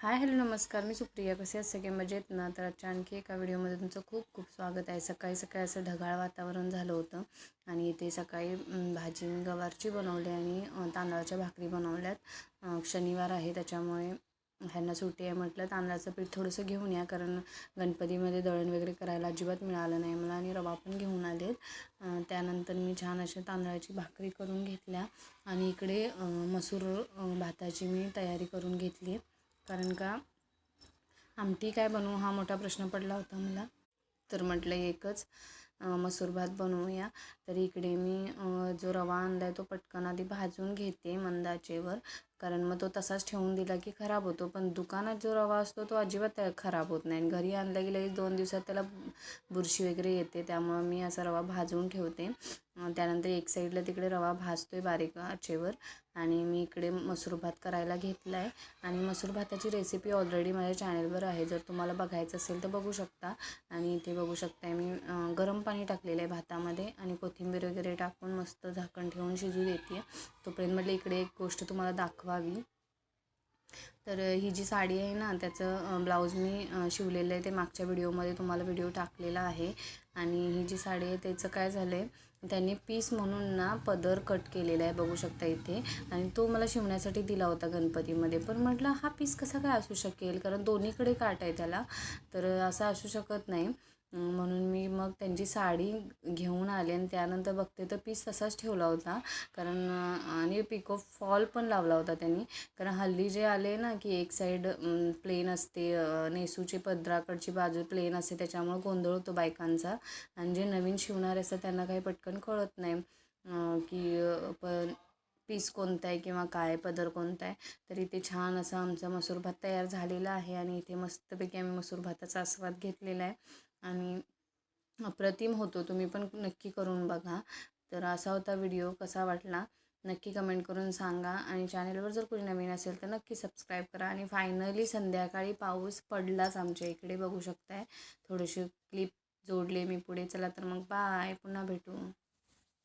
Hi hello नमस्कार. मी सुप्रिया. कसे आहेत सगळे मजेत ना? तर आजच्या आणखी एका व्हिडिओमध्ये तुमचं खूप खूप स्वागत आहे. सकाळी सकाळी असं ढगाळ वातावरण झालं होतं आणि इथे सकाळी भाजी मी गवारची बनवली आणि तांदळाच्या भाकरी बनवल्यात. शनिवार आहे त्याच्यामुळे ह्यांना सुट्टी आहे. म्हटलं तांदळाचं पीठ थोडंसं घेऊन या, कारण गणपतीमध्ये दळण वगैरे करायला अजिबात मिळालं नाही मला आणि रवा पण घेऊन आलेत. त्यानंतर मी छान अशा तांदळाची भाकरी करून घेतल्या आणि इकडे मसूर भाताची मी तयारी करून घेतली. कारण का आमटी काय बनवू हा मोठा प्रश्न पडला होता मला. तर म्हटलं एकच मसूर भात बनवूया. तर इकडे मी जो रवा आणला आहे तो पटकन आधी भाजून घेते मंद आचेवर, कारण मग तो तसाच ठेवून दिला की खराब होतो. पण दुकानात जो रवा असतो तो अजिबात खराब होत नाही आणि घरी आणला की लगेच 2 दिवसात त्याला बुरशी वगैरे येते. त्यामुळं मी असा रवा भाजून ठेवते. त्यानंतर एक साईडला तिकडे रवा भाजतोय बारीक आचेवर आणि मी इकडे मसूर भात करायला घेतला आहे. आणि मसूर भाताची रेसिपी ऑलरेडी माझ्या चॅनलवर आहे, जर तुम्हाला बघायचं असेल तर बघू शकता. आणि इथे बघू शकताय मी गरम पाणी टाकलेलं आहे भातामध्ये आणि कोथिंबीर वगैरे टाकून मस्त झाकण ठेवून शिजू देते. तोपर्यंत म्हटलं इकडे एक गोष्ट तुम्हाला दाखवावी. तर ही जी साडी आहे ना त्याचं ब्लाऊज मी शिवलेलं आहे, ते मागच्या व्हिडिओमध्ये तुम्हाला व्हिडिओ टाकलेला आहे. आणि ही जी साडी आहे त्याचं काय झालं आहे, त्यांनी पीस म्हणून ना पदर कट केलेला आहे बघू शकता इथे. आणि तो मला शिवण्यासाठी दिला होता गणपतीमध्ये. पण म्हटलं हा पीस कसा काय असू शकेल, कारण दोन्हीकडे काट आहे त्याला, तर असं असू शकत नाही. म्हणून मी मग त्यांची साडी घेऊन आले आणि त्यानंतर बघते तर पीस तसाच ठेवला होता. कारण आणि पिको फॉल पण लावला होता त्यांनी. कारण हल्ली जे आले ना की एक साईड प्लेन असते, नेसूची पदराकडची बाजू प्लेन असते, त्याच्यामुळे गोंधळ होतो बायकांचा. आणि जे नवीन शिवणारे असतात त्यांना काही पटकन कळत नाही की पीस कोणता आहे किंवा काय पदर कोणता आहे. तर इथे छान असा आमचा मसूर भात तयार झालेला आहे आणि इथे मस्तपैकी आम्ही मसूर भाताचा आस्वाद घेतलेला आहे आणि अप्रतिम होतो. तुम्ही पण नक्की करून बघा. तर असा होता व्हिडिओ. कसा वाटला नक्की कमेंट करून सांगा आणि चॅनलवर जर कोणी नवीन असेल तर नक्की सबस्क्राईब करा. आणि फायनली संध्याकाळी पाऊस पडलाच आमच्या इकडे बघू शकताय. थोडेसे क्लिप जोडले मी पुढे. चला तर मग बाय, पुन्हा भेटू.